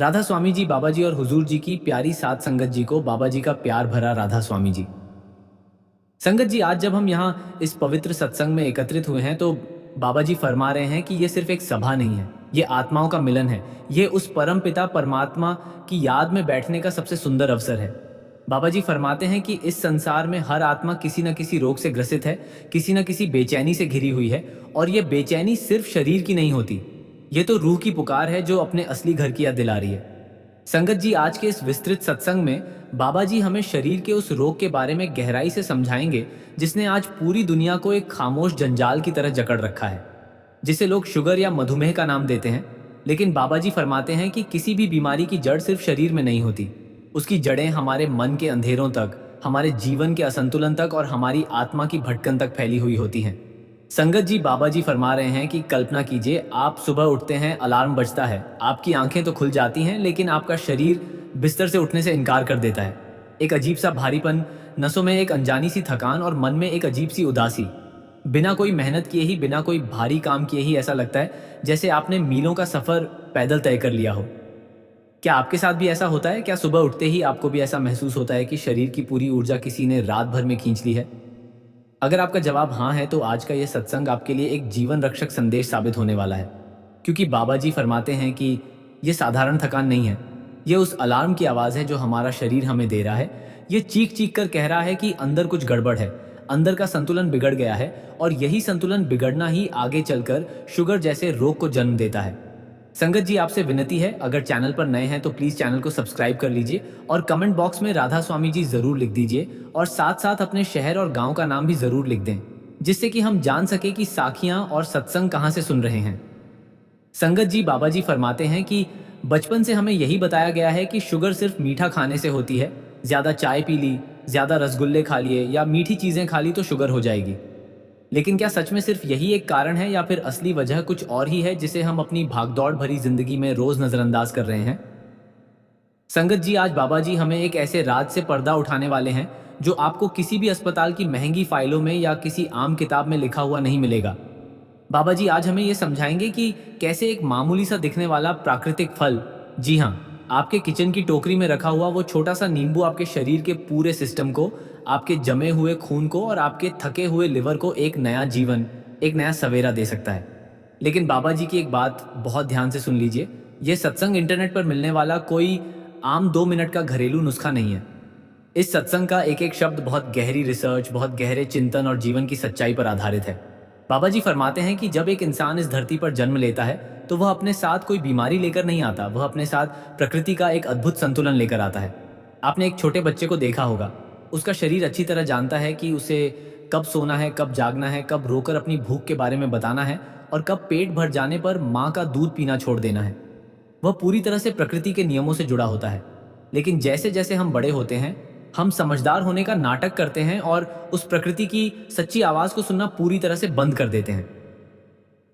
राधा स्वामी जी, बाबा जी और हुजूर जी की प्यारी साध संगत जी को बाबा जी का प्यार भरा राधा स्वामी जी। संगत जी, आज जब हम यहाँ इस पवित्र सत्संग में एकत्रित हुए हैं तो बाबा जी फरमा रहे हैं कि ये सिर्फ एक सभा नहीं है, ये आत्माओं का मिलन है। ये उस परम पिता परमात्मा की याद में बैठने का सबसे सुंदर अवसर है। बाबा जी फरमाते हैं कि इस संसार में हर आत्मा किसी न किसी रोग से ग्रसित है, किसी न किसी बेचैनी से घिरी हुई है। और ये बेचैनी सिर्फ शरीर की नहीं होती, ये तो रूह की पुकार है जो अपने असली घर की याद दिला रही है। संगत जी, आज के इस विस्तृत सत्संग में बाबा जी हमें शरीर के उस रोग के बारे में गहराई से समझाएंगे जिसने आज पूरी दुनिया को एक खामोश जंजाल की तरह जकड़ रखा है, जिसे लोग शुगर या मधुमेह का नाम देते हैं। लेकिन बाबा जी फरमाते हैं कि किसी भी बीमारी की जड़ सिर्फ शरीर में नहीं होती, उसकी जड़ें हमारे मन के अंधेरों तक, हमारे जीवन के असंतुलन तक और हमारी आत्मा की भटकन तक फैली हुई होती हैं। संगत जी, बाबा जी फरमा रहे हैं कि कल्पना कीजिए, आप सुबह उठते हैं, अलार्म बजता है, आपकी आंखें तो खुल जाती हैं लेकिन आपका शरीर बिस्तर से उठने से इनकार कर देता है। एक अजीब सा भारीपन, नसों में एक अनजानी सी थकान और मन में एक अजीब सी उदासी। बिना कोई मेहनत किए ही, बिना कोई भारी काम किए ही ऐसा लगता है जैसे आपने मीलों का सफर पैदल तय कर लिया हो। क्या आपके साथ भी ऐसा होता है? क्या सुबह उठते ही आपको भी ऐसा महसूस होता है कि शरीर की पूरी ऊर्जा किसी ने रात भर में खींच ली है? अगर आपका जवाब हाँ है तो आज का यह सत्संग आपके लिए एक जीवन रक्षक संदेश साबित होने वाला है। क्योंकि बाबा जी फरमाते हैं कि यह साधारण थकान नहीं है, यह उस अलार्म की आवाज़ है जो हमारा शरीर हमें दे रहा है। ये चीख चीख कर कह रहा है कि अंदर कुछ गड़बड़ है, अंदर का संतुलन बिगड़ गया है। और यही संतुलन बिगड़ना ही आगे चलकर शुगर जैसे रोग को जन्म देता है। संगत जी, आपसे विनती है, अगर चैनल पर नए हैं तो प्लीज़ चैनल को सब्सक्राइब कर लीजिए और कमेंट बॉक्स में राधा स्वामी जी ज़रूर लिख दीजिए और साथ साथ अपने शहर और गांव का नाम भी ज़रूर लिख दें, जिससे कि हम जान सके कि साखियां और सत्संग कहाँ से सुन रहे हैं। संगत जी, बाबा जी फरमाते हैं कि बचपन से हमें यही बताया गया है कि शुगर सिर्फ मीठा खाने से होती है। ज़्यादा चाय पी ली, ज़्यादा रसगुल्ले खा लिए या मीठी चीज़ें खा ली तो शुगर हो जाएगी। लेकिन क्या सच में सिर्फ यही एक कारण है या फिर असली वजह कुछ और ही है जिसे हम अपनी भागदौड़ भरी जिंदगी में रोज नजरअंदाज कर रहे हैं? संगत जी, आज बाबा जी हमें एक ऐसे राज से पर्दा उठाने वाले हैं जो आपको किसी भी अस्पताल की महंगी फाइलों में या किसी आम किताब में लिखा हुआ नहीं मिलेगा। बाबा जी आज हमें ये समझाएंगे कि कैसे एक मामूली सा दिखने वाला प्राकृतिक फल, जी हाँ, आपके किचन की टोकरी में रखा हुआ वो छोटा सा नींबू आपके शरीर के पूरे सिस्टम को, आपके जमे हुए खून को और आपके थके हुए लिवर को एक नया जीवन, एक नया सवेरा दे सकता है। लेकिन बाबा जी की एक बात बहुत ध्यान से सुन लीजिए, ये सत्संग इंटरनेट पर मिलने वाला कोई आम 2 मिनट का घरेलू नुस्खा नहीं है। इस सत्संग का एक एक शब्द बहुत गहरी रिसर्च, बहुत गहरे चिंतन और जीवन की सच्चाई पर आधारित है। बाबा जी फरमाते हैं कि जब एक इंसान इस धरती पर जन्म लेता है तो वह अपने साथ कोई बीमारी लेकर नहीं आता, वह अपने साथ प्रकृति का एक अद्भुत संतुलन लेकर आता है। आपने एक छोटे बच्चे को देखा होगा, उसका शरीर अच्छी तरह जानता है कि उसे कब सोना है, कब जागना है, कब रोकर अपनी भूख के बारे में बताना है और कब पेट भर जाने पर माँ का दूध पीना छोड़ देना है। वह पूरी तरह से प्रकृति के नियमों से जुड़ा होता है। लेकिन जैसे जैसे हम बड़े होते हैं, हम समझदार होने का नाटक करते हैं और उस प्रकृति की सच्ची आवाज को सुनना पूरी तरह से बंद कर देते हैं।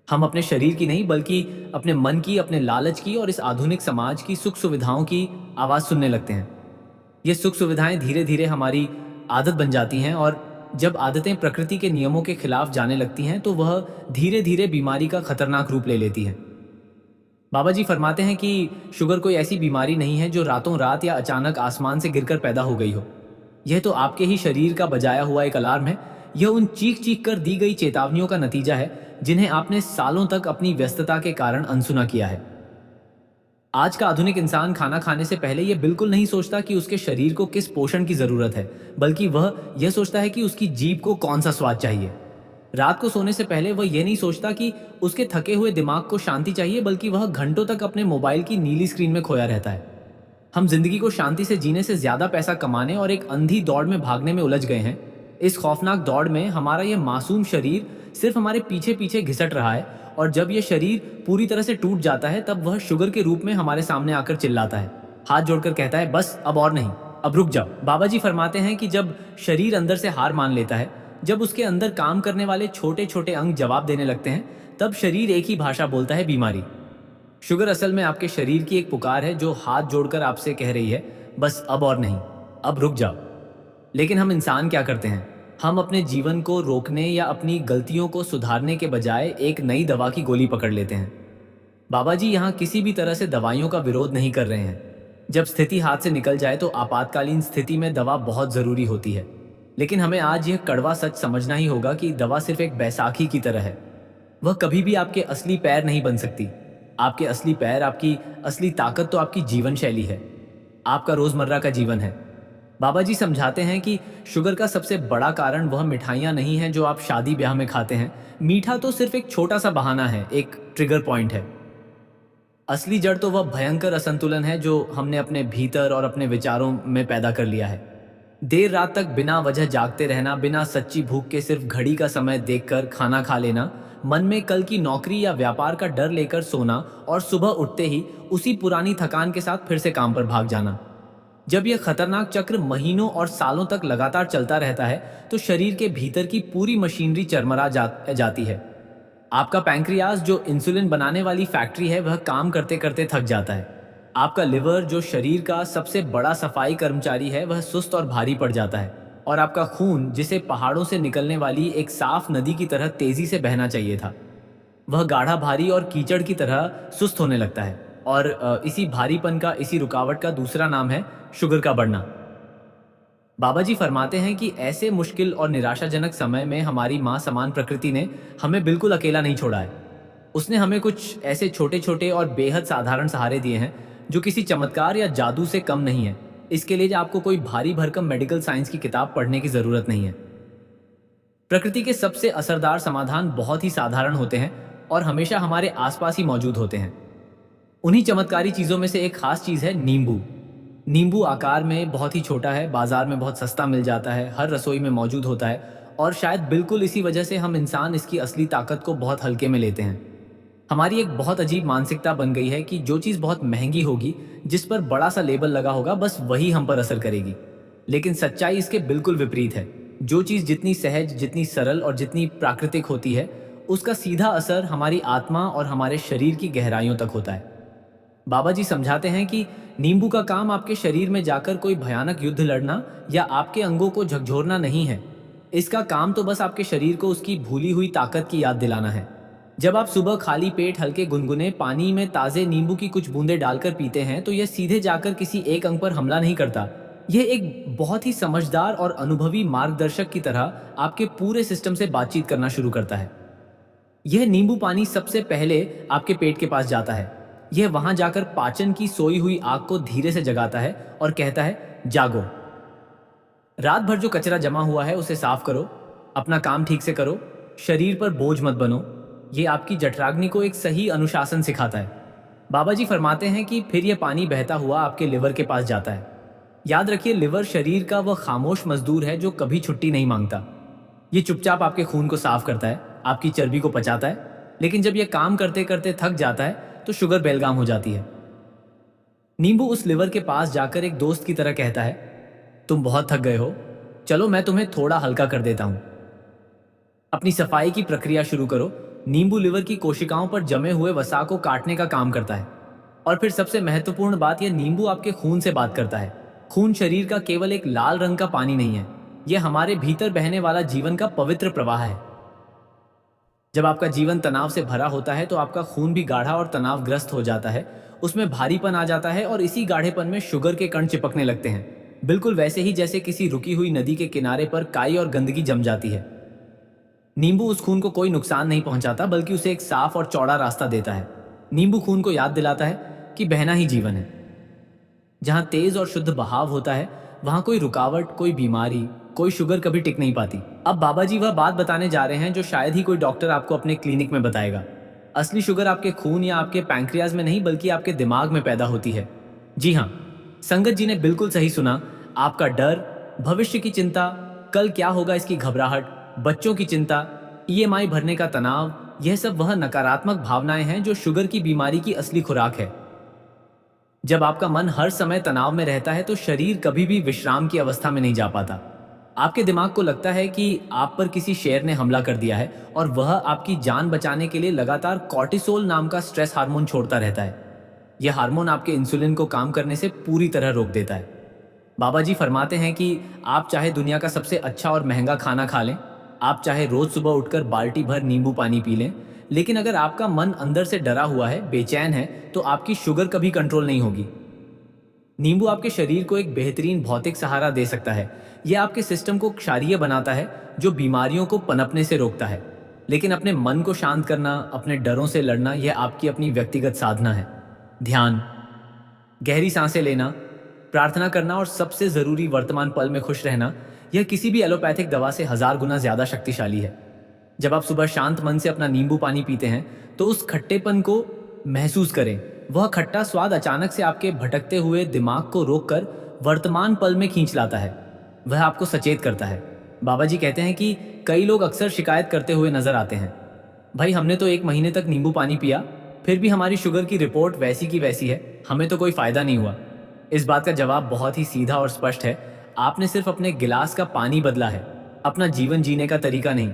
हम अपने शरीर की नहीं बल्कि अपने मन की, अपने लालच की और इस आधुनिक समाज की सुख सुविधाओं की आवाज सुनने लगते हैं। ये सुख सुविधाएं धीरे धीरे हमारी आदत बन जाती हैं और जब आदतें प्रकृति के नियमों के खिलाफ जाने लगती हैं तो वह धीरे धीरे बीमारी का खतरनाक रूप ले लेती हैं। बाबा जी फरमाते हैं कि शुगर कोई ऐसी बीमारी नहीं है जो रातों रात या अचानक आसमान से गिरकर पैदा हो गई हो। यह तो आपके ही शरीर का बजाया हुआ एक अलार्म है। यह उन चीख चीख कर दी गई चेतावनियों का नतीजा है जिन्हें आपने सालों तक अपनी व्यस्तता के कारण अनसुना किया है। आज का आधुनिक इंसान खाना खाने से पहले यह बिल्कुल नहीं सोचता कि उसके शरीर को किस पोषण की जरूरत है, बल्कि वह यह सोचता है कि उसकी जीभ को कौन सा स्वाद चाहिए। रात को सोने से पहले वह यह नहीं सोचता कि उसके थके हुए दिमाग को शांति चाहिए, बल्कि वह घंटों तक अपने मोबाइल की नीली स्क्रीन में खोया रहता है। हम जिंदगी को शांति से जीने से ज्यादा पैसा कमाने और एक अंधी दौड़ में भागने में उलझ गए हैं। इस खौफनाक दौड़ में हमारा यह मासूम शरीर सिर्फ हमारे पीछे पीछे घिसट रहा है और जब यह शरीर पूरी तरह से टूट जाता है तब वह शुगर के रूप में हमारे सामने आकर चिल्लाता है, हाथ जोड़कर कहता है, बस अब और नहीं, अब रुक जाओ। बाबा जी फरमाते हैं कि जब शरीर अंदर से हार मान लेता है, जब उसके अंदर काम करने वाले छोटे छोटे अंग जवाब देने लगते हैं, तब शरीर एक ही भाषा बोलता है, बीमारी। शुगर असल में आपके शरीर की एक पुकार है जो हाथ जोड़कर आपसे कह रही है, बस अब और नहीं, अब रुक जाओ। लेकिन हम इंसान क्या करते हैं? हम अपने जीवन को रोकने या अपनी गलतियों को सुधारने के बजाय एक नई दवा की गोली पकड़ लेते हैं। बाबा जी यहाँ किसी भी तरह से दवाइयों का विरोध नहीं कर रहे हैं। जब स्थिति हाथ से निकल जाए तो आपातकालीन स्थिति में दवा बहुत ज़रूरी होती है। लेकिन हमें आज यह कड़वा सच समझना ही होगा कि दवा सिर्फ एक बैसाखी की तरह है। वह कभी भी आपके असली पैर नहीं बन सकती। आपके असली पैर, आपकी असली ताकत तो आपकी जीवन शैली है, आपका रोज़मर्रा का जीवन है। बाबा जी समझाते हैं कि शुगर का सबसे बड़ा कारण वह मिठाइयाँ नहीं हैं जो आप शादी ब्याह में खाते हैं। मीठा तो सिर्फ एक छोटा सा बहाना है, एक ट्रिगर पॉइंट है। असली जड़ तो वह भयंकर असंतुलन है जो हमने अपने भीतर और अपने विचारों में पैदा कर लिया है। देर रात तक बिना वजह जागते रहना, बिना सच्ची भूख के सिर्फ घड़ी का समय देखकर खाना खा लेना, मन में कल की नौकरी या व्यापार का डर लेकर सोना और सुबह उठते ही उसी पुरानी थकान के साथ फिर से काम पर भाग जाना। जब यह खतरनाक चक्र महीनों और सालों तक लगातार चलता रहता है तो शरीर के भीतर की पूरी मशीनरी जाती है। आपका पैंक्रियाज जो इंसुलिन बनाने वाली फैक्ट्री है वह काम करते करते थक जाता है। आपका लिवर जो शरीर का सबसे बड़ा सफाई कर्मचारी है वह सुस्त और भारी पड़ जाता है। और आपका खून जिसे पहाड़ों से निकलने वाली एक साफ नदी की तरह तेजी से बहना चाहिए था, वह गाढ़ा भारी और कीचड़ की तरह सुस्त होने लगता है। और इसी भारीपन का, इसी रुकावट का दूसरा नाम है शुगर का बढ़ना। बाबा जी फरमाते हैं कि ऐसे मुश्किल और निराशाजनक समय में हमारी माँ समान प्रकृति ने हमें बिल्कुल अकेला नहीं छोड़ा है। उसने हमें कुछ ऐसे छोटे छोटे और बेहद साधारण सहारे दिए हैं जो किसी चमत्कार या जादू से कम नहीं है। इसके लिए आपको कोई भारी भरकम मेडिकल साइंस की किताब पढ़ने की जरूरत नहीं है। प्रकृति के सबसे असरदार समाधान बहुत ही साधारण होते हैं और हमेशा हमारे आसपास ही मौजूद होते हैं। उन्हीं चमत्कारी चीजों में से एक खास चीज है नींबू। नींबू आकार में बहुत ही छोटा है, बाजार में बहुत सस्ता मिल जाता है, हर रसोई में मौजूद होता है और शायद बिल्कुल इसी वजह से हम इंसान इसकी असली ताकत को बहुत हल्के में लेते हैं। हमारी एक बहुत अजीब मानसिकता बन गई है कि जो चीज़ बहुत महंगी होगी, जिस पर बड़ा सा लेबल लगा होगा, बस वही हम पर असर करेगी। लेकिन सच्चाई इसके बिल्कुल विपरीत है। जो चीज़ जितनी सहज, जितनी सरल और जितनी प्राकृतिक होती है, उसका सीधा असर हमारी आत्मा और हमारे शरीर की गहराइयों तक होता है। बाबा जी समझाते हैं कि नींबू का काम आपके शरीर में जाकर कोई भयानक युद्ध लड़ना या आपके अंगों को झकझोरना नहीं है। इसका काम तो बस आपके शरीर को उसकी भूली हुई ताकत की याद दिलाना है। जब आप सुबह खाली पेट हल्के गुनगुने पानी में ताज़े नींबू की कुछ बूंदें डालकर पीते हैं तो यह सीधे जाकर किसी एक अंग पर हमला नहीं करता। यह एक बहुत ही समझदार और अनुभवी मार्गदर्शक की तरह आपके पूरे सिस्टम से बातचीत करना शुरू करता है। यह नींबू पानी सबसे पहले आपके पेट के पास जाता है। यह वहां जाकर पाचन की सोई हुई आग को धीरे से जगाता है और कहता है, जागो। रात भर जो कचरा जमा हुआ है उसे साफ करो, अपना काम ठीक से करो, शरीर पर बोझ मत बनो। ये आपकी जठराग्नि को एक सही अनुशासन सिखाता है। बाबा जी फरमाते हैं कि फिर यह पानी बहता हुआ आपके लिवर के पास जाता है। याद रखिए, लिवर शरीर का वह खामोश मजदूर है जो कभी छुट्टी नहीं मांगता। ये चुपचाप आपके खून को साफ करता है, आपकी चर्बी को पचाता है। लेकिन जब यह काम करते करते थक जाता है तो शुगर बेलगाम हो जाती है। नींबू उस लिवर के पास जाकर एक दोस्त की तरह कहता है, तुम बहुत थक गए हो, चलो मैं तुम्हें थोड़ा हल्का कर देता हूं। अपनी सफाई की प्रक्रिया शुरू करो। नींबू लिवर की कोशिकाओं पर जमे हुए वसा को काटने का काम करता है। और फिर सबसे महत्वपूर्ण बात, यह नींबू आपके खून से बात करता है। खून शरीर का केवल एक लाल रंग का पानी नहीं है, यह हमारे भीतर बहने वाला जीवन का पवित्र प्रवाह है। जब आपका जीवन तनाव से भरा होता है तो आपका खून भी गाढ़ा और तनावग्रस्त हो जाता है। उसमें भारीपन आ जाता है और इसी गाढ़ेपन में शुगर के कण चिपकने लगते हैं, बिल्कुल वैसे ही जैसे किसी रुकी हुई नदी के किनारे पर काई और गंदगी जम जाती है। नींबू उस खून को कोई नुकसान नहीं पहुंचाता, बल्कि उसे एक साफ और चौड़ा रास्ता देता है। नींबू खून को याद दिलाता है कि बहना ही जीवन है। जहां तेज और शुद्ध बहाव होता है वहां कोई रुकावट, कोई बीमारी, कोई शुगर कभी टिक नहीं पाती। अब बाबा जी वह बात बताने जा रहे हैं जो शायद ही कोई डॉक्टर आपको अपने क्लिनिक में बताएगा। असली शुगर आपके खून या आपके पैंक्रियाज में नहीं, बल्कि आपके दिमाग में पैदा होती है। जी हाँ, संगत जी ने बिल्कुल सही सुना। आपका डर, भविष्य की चिंता, कल क्या होगा इसकी घबराहट, बच्चों की चिंता, ईएमआई भरने का तनाव, यह सब वह नकारात्मक भावनाएं हैं जो शुगर की बीमारी की असली खुराक है। जब आपका मन हर समय तनाव में रहता है तो शरीर कभी भी विश्राम की अवस्था में नहीं जा पाता। आपके दिमाग को लगता है कि आप पर किसी शेर ने हमला कर दिया है और वह आपकी जान बचाने के लिए लगातार कॉर्टिसोल नाम का स्ट्रेस हार्मोन छोड़ता रहता है। यह हार्मोन आपके इंसुलिन को काम करने से पूरी तरह रोक देता है। बाबा जी फरमाते हैं कि आप चाहे दुनिया का सबसे अच्छा और महंगा खाना खा लें, आप चाहे रोज सुबह उठकर बाल्टी भर नींबू पानी पी लें, लेकिन अगर आपका मन अंदर से डरा हुआ है, बेचैन है, तो आपकी शुगर कभी कंट्रोल नहीं होगी। नींबू आपके शरीर को एक बेहतरीन भौतिक सहारा दे सकता है। यह आपके सिस्टम को क्षारीय बनाता है, जो बीमारियों को पनपने से रोकता है। लेकिन अपने मन को शांत करना, अपने डरों से लड़ना, यह आपकी अपनी व्यक्तिगत साधना है। ध्यान, गहरी सांसें लेना, प्रार्थना करना और सबसे जरूरी वर्तमान पल में खुश रहना, यह किसी भी एलोपैथिक दवा से 1000 गुना ज्यादा शक्तिशाली है। जब आप सुबह शांत मन से अपना नींबू पानी पीते हैं तो उस खट्टेपन को महसूस करें। वह खट्टा स्वाद अचानक से आपके भटकते हुए दिमाग को रोककर वर्तमान पल में खींच लाता है। वह आपको सचेत करता है। बाबा जी कहते हैं कि कई लोग अक्सर शिकायत करते हुए नजर आते हैं, भाई हमने तो 1 महीने तक नींबू पानी पिया, फिर भी हमारी शुगर की रिपोर्ट वैसी की वैसी है, हमें तो कोई फायदा नहीं हुआ। इस बात का जवाब बहुत ही सीधा और स्पष्ट है। आपने सिर्फ अपने गिलास का पानी बदला है, अपना जीवन जीने का तरीका नहीं।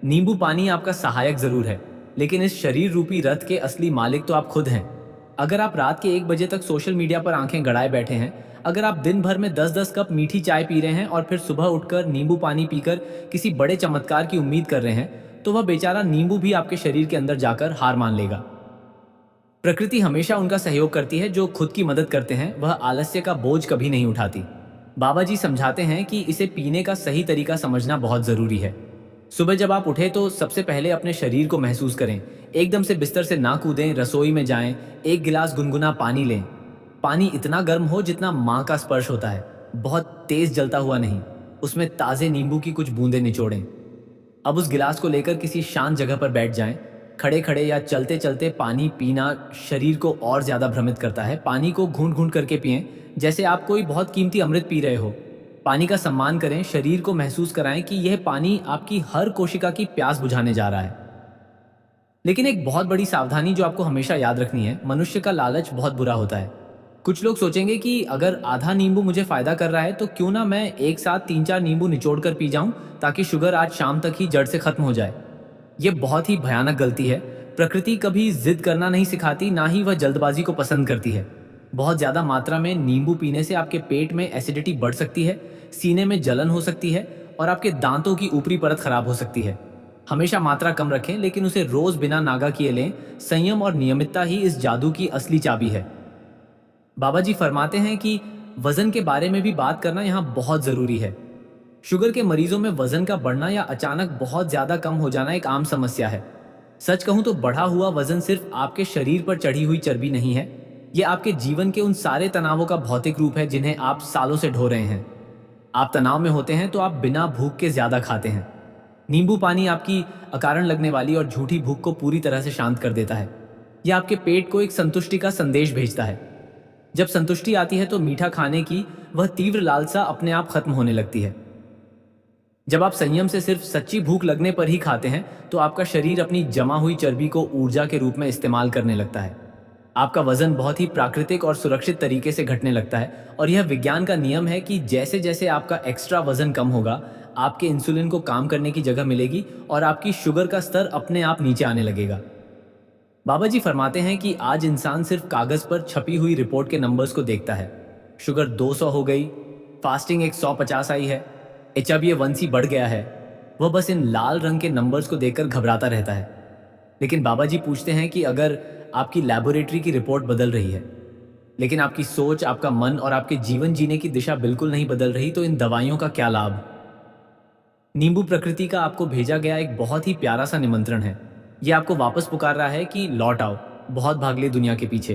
नींबू पानी आपका सहायक जरूर है, लेकिन इस शरीर रूपी रथ के असली मालिक तो आप खुद हैं। अगर आप रात के 1 बजे तक सोशल मीडिया पर आंखें गड़ाए बैठे हैं, अगर आप दिन भर में 10-10 कप मीठी चाय पी रहे हैं और फिर सुबह उठकर नींबू पानी पीकर किसी बड़े चमत्कार की उम्मीद कर रहे हैं, तो वह बेचारा नींबू भी आपके शरीर के अंदर जाकर हार मान लेगा। प्रकृति हमेशा उनका सहयोग करती है जो खुद की मदद करते हैं, वह आलस्य का बोझ कभी नहीं उठाती। बाबा जी समझाते हैं कि इसे पीने का सही तरीका समझना बहुत जरूरी है। सुबह जब आप उठे तो सबसे पहले अपने शरीर को महसूस करें। एकदम से बिस्तर से ना कूदें, रसोई में जाएं, 1 गिलास गुनगुना पानी लें। पानी इतना गर्म हो जितना माँ का स्पर्श होता है, बहुत तेज जलता हुआ नहीं। उसमें ताजे नींबू की कुछ बूंदें निचोड़ें। अब उस गिलास को लेकर किसी शांत जगह पर बैठ जाएं। खड़े खड़े या चलते चलते पानी पीना शरीर को और ज्यादा भ्रमित करता है। पानी को घूंट घूंट करके पिएं, जैसे आप कोई बहुत कीमती अमृत पी रहे हो। पानी का सम्मान करें, शरीर को महसूस कराएं कि यह पानी आपकी हर कोशिका की प्यास बुझाने जा रहा है। लेकिन एक बहुत बड़ी सावधानी जो आपको हमेशा याद रखनी है, मनुष्य का लालच बहुत बुरा होता है। कुछ लोग सोचेंगे कि अगर आधा नींबू मुझे फायदा कर रहा है तो क्यों ना मैं एक साथ 3-4 नींबू निचोड़ कर पी जाऊं, ताकि शुगर आज शाम तक ही जड़ से खत्म हो जाए। यह बहुत ही भयानक गलती है। प्रकृति कभी जिद करना नहीं सिखाती, ना ही वह जल्दबाजी को पसंद करती है। बहुत ज्यादा मात्रा में नींबू पीने से आपके पेट में एसिडिटी बढ़ सकती है, सीने में जलन हो सकती है और आपके दांतों की ऊपरी परत खराब हो सकती है। हमेशा मात्रा कम रखें, लेकिन उसे रोज बिना नागा किए लें। संयम और नियमितता ही इस जादू की असली चाबी है। बाबा जी फरमाते हैं कि वजन के बारे में भी बात करना यहाँ बहुत जरूरी है। शुगर के मरीजों में वजन का बढ़ना या अचानक बहुत ज्यादा कम हो जाना एक आम समस्या है। सच कहूं तो बढ़ा हुआ वजन सिर्फ आपके शरीर पर चढ़ी हुई चर्बी नहीं है, यह आपके जीवन के उन सारे तनावों का भौतिक रूप है जिन्हें आप सालों से ढो रहे हैं। आप तनाव में होते हैं तो आप बिना भूख के ज्यादा खाते हैं। नींबू पानी आपकी अकारण लगने वाली और झूठी भूख को पूरी तरह से शांत कर देता है। यह आपके पेट को एक संतुष्टि का संदेश भेजता है। जब संतुष्टि आती है तो मीठा खाने की वह तीव्र लालसा अपने आप खत्म होने लगती है। जब आप संयम से सिर्फ सच्ची भूख लगने पर ही खाते हैं तो आपका शरीर अपनी जमा हुई चर्बी को ऊर्जा के रूप में इस्तेमाल करने लगता है। आपका वजन बहुत ही प्राकृतिक और सुरक्षित तरीके से घटने लगता है। और यह विज्ञान का नियम है कि जैसे जैसे आपका एक्स्ट्रा वजन कम होगा, आपके इंसुलिन को काम करने की जगह मिलेगी और आपकी शुगर का स्तर अपने आप नीचे आने लगेगा। बाबा जी फरमाते हैं कि आज इंसान सिर्फ कागज पर छपी हुई रिपोर्ट के नंबर्स को देखता है। शुगर 200 हो गई, फास्टिंग 150 आई है, HbA1c बढ़ गया है। वह बस इन लाल रंग के नंबर्स को देखकर घबराता रहता है। लेकिन बाबा जी पूछते हैं कि अगर आपकी लैबोरेटरी की रिपोर्ट बदल रही है, लेकिन आपकी सोच, आपका मन और आपके जीवन जीने की दिशा बिल्कुल नहीं बदल रही, तो इन दवाइयों का क्या लाभ। नींबू प्रकृति का आपको भेजा गया एक बहुत ही प्यारा सा निमंत्रण है। यह आपको वापस पुकार रहा है कि लौट आओ, बहुत भाग ली दुनिया के पीछे।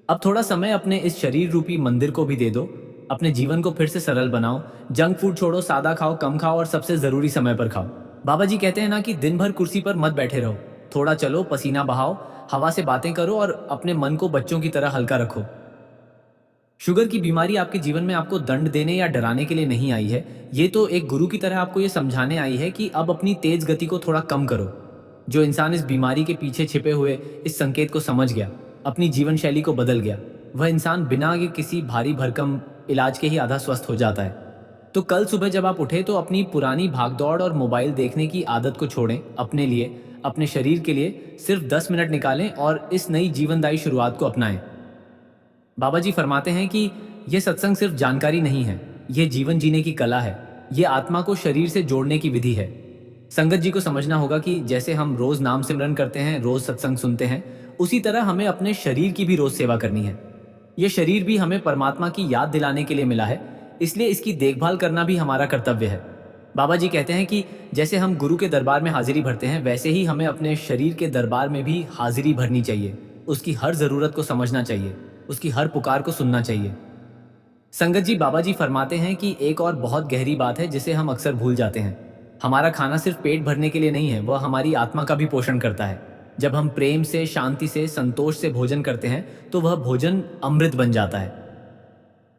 अब थोड़ा समय अपने इस शरीर रूपी मंदिर को भी दे दो। अपने जीवन को फिर से सरल बनाओ। जंक फूड छोड़ो, सादा खाओ, कम खाओ और सबसे जरूरी समय पर खाओ। बाबा जी कहते हैं ना कि दिन भर कुर्सी पर मत बैठे रहो, थोड़ा चलो, पसीना बहाओ, हवा से बातें करो और अपने मन को बच्चों की तरह हल्का रखो। शुगर की बीमारी आपके जीवन में आपको दंड देने या डराने के लिए नहीं आई है। ये तो एक गुरु की तरह आपको ये समझाने आई है कि अब अपनी तेज गति को थोड़ा कम करो। जो इंसान इस बीमारी के पीछे छिपे हुए इस संकेत को समझ गया, अपनी जीवन शैली को बदल गया, वह इंसान बिना ये किसी भारी भरकम इलाज के ही आधा स्वस्थ हो जाता है। तो कल सुबह जब आप उठे तो अपनी पुरानी भागदौड़ और मोबाइल देखने की आदत को छोड़ें। अपने लिए, अपने शरीर के लिए सिर्फ 10 मिनट निकालें और इस नई जीवनदायी शुरुआत को अपनाएं। बाबा जी फरमाते हैं कि यह सत्संग सिर्फ जानकारी नहीं है, यह जीवन जीने की कला है। यह आत्मा को शरीर से जोड़ने की विधि है। संगत जी को समझना होगा कि जैसे हम रोज नाम सिमरन करते हैं, रोज सत्संग सुनते हैं, उसी तरह हमें अपने शरीर की भी रोज सेवा करनी है। ये शरीर भी हमें परमात्मा की याद दिलाने के लिए मिला है, इसलिए इसकी देखभाल करना भी हमारा कर्तव्य है। बाबा जी कहते हैं कि जैसे हम गुरु के दरबार में हाजिरी भरते हैं, वैसे ही हमें अपने शरीर के दरबार में भी हाजिरी भरनी चाहिए। उसकी हर जरूरत को समझना चाहिए, उसकी हर पुकार को सुनना चाहिए। संगत जी, बाबा जी फरमाते हैं कि एक और बहुत गहरी बात है जिसे हम अक्सर भूल जाते हैं। हमारा खाना सिर्फ पेट भरने के लिए नहीं है, वह हमारी आत्मा का भी पोषण करता है। जब हम प्रेम से, शांति से, संतोष से भोजन करते हैं तो वह भोजन अमृत बन जाता है।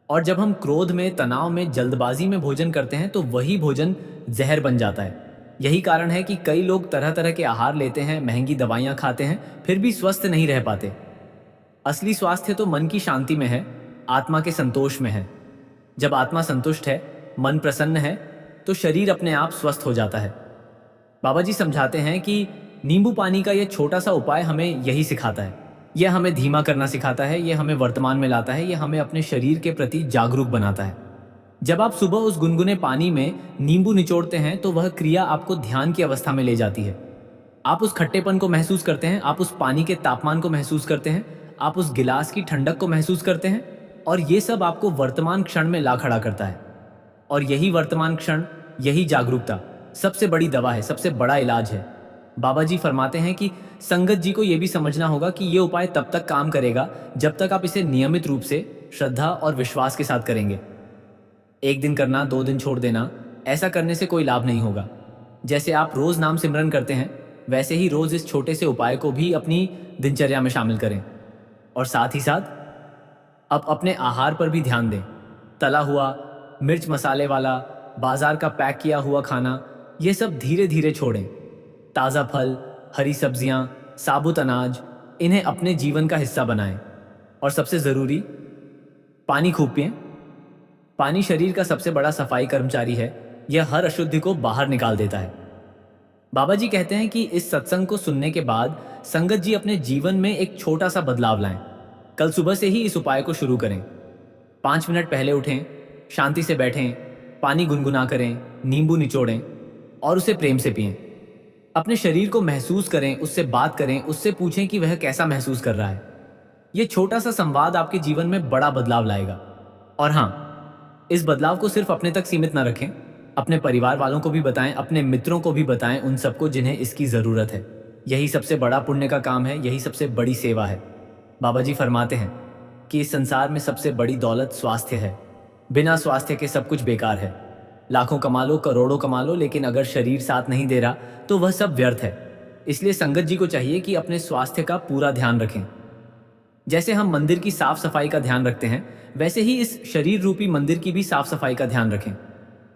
और जब हम क्रोध में, तनाव में, जल्दबाजी में भोजन करते हैं तो वही भोजन जहर बन जाता है। यही कारण है कि कई लोग तरह तरह के आहार लेते हैं, महंगी दवाइयाँ खाते हैं, फिर भी स्वस्थ नहीं रह पाते। असली स्वास्थ्य तो मन की शांति में है, आत्मा के संतोष में है। जब आत्मा संतुष्ट है, मन प्रसन्न है, तो शरीर अपने आप स्वस्थ हो जाता है। बाबा जी समझाते हैं कि नींबू पानी का यह छोटा सा उपाय हमें यही सिखाता है। यह हमें धीमा करना सिखाता है, यह हमें वर्तमान में लाता है, यह हमें अपने शरीर के प्रति जागरूक बनाता है। जब आप सुबह उस गुनगुने पानी में नींबू निचोड़ते हैं तो वह क्रिया आपको ध्यान की अवस्था में ले जाती है। आप उस खट्टेपन को महसूस करते हैं, आप उस पानी के तापमान को महसूस करते हैं, आप उस गिलास की ठंडक को महसूस करते हैं, और ये सब आपको वर्तमान क्षण में ला खड़ा करता है। और यही वर्तमान क्षण, यही जागरूकता सबसे बड़ी दवा है, सबसे बड़ा इलाज है। बाबा जी फरमाते हैं कि संगत जी को यह भी समझना होगा कि यह उपाय तब तक काम करेगा जब तक आप इसे नियमित रूप से श्रद्धा और विश्वास के साथ करेंगे। एक दिन करना, 2 दिन छोड़ देना, ऐसा करने से कोई लाभ नहीं होगा। जैसे आप रोज नाम सिमरन करते हैं, वैसे ही रोज इस छोटे से उपाय को भी अपनी दिनचर्या में शामिल करें। और साथ ही साथ अब अपने आहार पर भी ध्यान दें। तला हुआ, मिर्च मसाले वाला, बाजार का पैक किया हुआ खाना, ये सब धीरे धीरे छोड़ें। ताज़ा फल, हरी सब्जियां, साबुत अनाज, इन्हें अपने जीवन का हिस्सा बनाएं। और सबसे ज़रूरी, पानी खूब पिएं। पानी शरीर का सबसे बड़ा सफाई कर्मचारी है, यह हर अशुद्धि को बाहर निकाल देता है। बाबा जी कहते हैं कि इस सत्संग को सुनने के बाद संगत जी अपने जीवन में एक छोटा सा बदलाव लाएं। कल सुबह से ही इस उपाय को शुरू करें। 5 मिनट पहले उठें, शांति से बैठें, पानी गुनगुना करें, नींबू निचोड़ें और उसे प्रेम से पिएं। अपने शरीर को महसूस करें, उससे बात करें, उससे पूछें कि वह कैसा महसूस कर रहा है। यह छोटा सा संवाद आपके जीवन में बड़ा बदलाव लाएगा। और हाँ, इस बदलाव को सिर्फ अपने तक सीमित ना रखें, अपने परिवार वालों को भी बताएं, अपने मित्रों को भी बताएं, उन सबको जिन्हें इसकी ज़रूरत है। यही सबसे बड़ा पुण्य का काम है, यही सबसे बड़ी सेवा है। बाबा जी फरमाते हैं कि इस संसार में सबसे बड़ी दौलत स्वास्थ्य है। बिना स्वास्थ्य के सब कुछ बेकार है। लाखों कमा लो, करोड़ों कमा लो, लेकिन अगर शरीर साथ नहीं दे रहा तो वह सब व्यर्थ है। इसलिए संगत जी को चाहिए कि अपने स्वास्थ्य का पूरा ध्यान रखें। जैसे हम मंदिर की साफ सफाई का ध्यान रखते हैं, वैसे ही इस शरीर रूपी मंदिर की भी साफ सफाई का ध्यान रखें।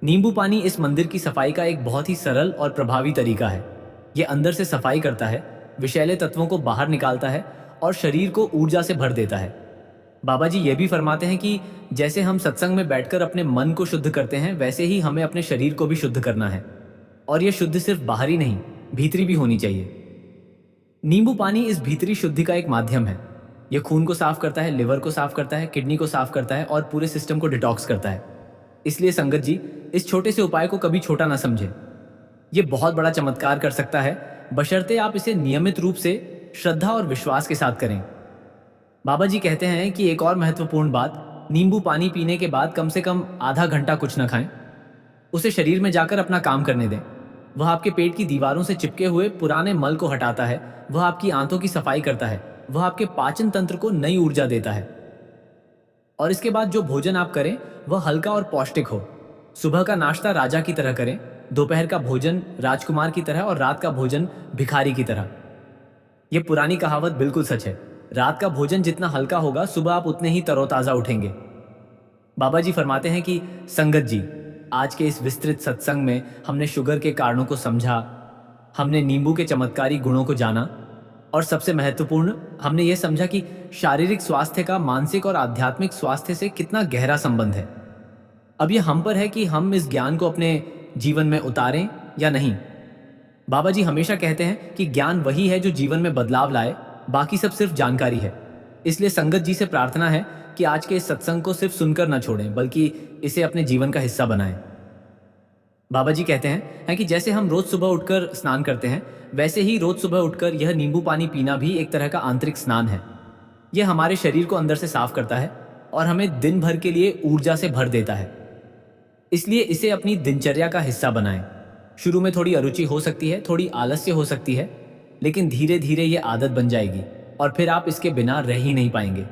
नींबू पानी इस मंदिर की सफाई का एक बहुत ही सरल और प्रभावी तरीका है। यह अंदर से सफाई करता है, विषैले तत्वों को बाहर निकालता है और शरीर को ऊर्जा से भर देता है। बाबा जी ये भी फरमाते हैं कि जैसे हम सत्संग में बैठकर अपने मन को शुद्ध करते हैं, वैसे ही हमें अपने शरीर को भी शुद्ध करना है। और यह शुद्धि सिर्फ बाहरी नहीं, भीतरी भी होनी चाहिए। नींबू पानी इस भीतरी शुद्धि का एक माध्यम है। यह खून को साफ करता है, लिवर को साफ करता है, किडनी को साफ करता है और पूरे सिस्टम को डिटॉक्स करता है। इसलिए संगत जी, इस छोटे से उपाय को कभी छोटा ना समझें। यह बहुत बड़ा चमत्कार कर सकता है, बशर्ते आप इसे नियमित रूप से श्रद्धा और विश्वास के साथ करें। बाबा जी कहते हैं कि एक और महत्वपूर्ण बात, नींबू पानी पीने के बाद कम से कम आधा घंटा कुछ न खाएं। उसे शरीर में जाकर अपना काम करने दें। वह आपके पेट की दीवारों से चिपके हुए पुराने मल को हटाता है, वह आपकी आंतों की सफाई करता है, वह आपके पाचन तंत्र को नई ऊर्जा देता है। और इसके बाद जो भोजन आप करें वह हल्का और पौष्टिक हो। सुबह का नाश्ता राजा की तरह करें, दोपहर का भोजन राजकुमार की तरह और रात का भोजन भिखारी की तरह। यह पुरानी कहावत बिल्कुल सच है। रात का भोजन जितना हल्का होगा, सुबह आप उतने ही तरोताज़ा उठेंगे। बाबा जी फरमाते हैं कि संगत जी, आज के इस विस्तृत सत्संग में हमने शुगर के कारणों को समझा, हमने नींबू के चमत्कारी गुणों को जाना और सबसे महत्वपूर्ण, हमने ये समझा कि शारीरिक स्वास्थ्य का मानसिक और आध्यात्मिक स्वास्थ्य से कितना गहरा संबंध है। अब यह हम पर है कि हम इस ज्ञान को अपने जीवन में उतारें या नहीं। बाबा जी हमेशा कहते हैं कि ज्ञान वही है जो जीवन में बदलाव लाए, बाकी सब सिर्फ जानकारी है। इसलिए संगत जी से प्रार्थना है कि आज के इस सत्संग को सिर्फ सुनकर ना छोड़ें, बल्कि इसे अपने जीवन का हिस्सा बनाएं। बाबा जी कहते हैं कि जैसे हम रोज सुबह उठकर स्नान करते हैं, वैसे ही रोज सुबह उठकर यह नींबू पानी पीना भी एक तरह का आंतरिक स्नान है। यह हमारे शरीर को अंदर से साफ करता है और हमें दिन भर के लिए ऊर्जा से भर देता है। इसलिए इसे अपनी दिनचर्या का हिस्सा बनाएं। शुरू में थोड़ी अरुचि हो सकती है, थोड़ी आलस्य हो सकती है, लेकिन धीरे धीरे ये आदत बन जाएगी और फिर आप इसके बिना रह ही नहीं पाएंगे।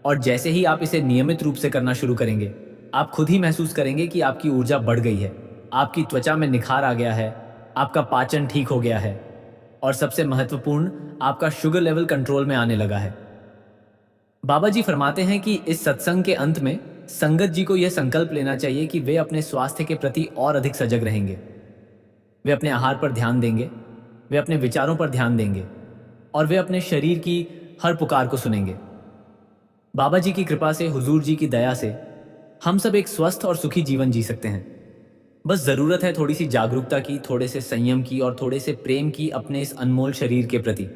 और जैसे ही आप इसे नियमित रूप से करना शुरू करेंगे, आप खुद ही महसूस करेंगे कि आपकी ऊर्जा बढ़ गई है, आपकी त्वचा में निखार आ गया है, आपका पाचन ठीक हो गया है और सबसे महत्वपूर्ण, आपका शुगर लेवल कंट्रोल में आने लगा है। बाबा जी फरमाते हैं कि इस सत्संग के अंत में संगत जी को यह संकल्प लेना चाहिए कि वे अपने स्वास्थ्य के प्रति और अधिक सजग रहेंगे। वे अपने आहार पर ध्यान देंगे, वे अपने विचारों पर ध्यान देंगे और वे अपने शरीर की हर पुकार को सुनेंगे। बाबा जी की कृपा से, हुजूर जी की दया से हम सब एक स्वस्थ और सुखी जीवन जी सकते हैं। बस ज़रूरत है थोड़ी सी जागरूकता की, थोड़े से संयम की और थोड़े से प्रेम की अपने इस अनमोल शरीर के प्रति।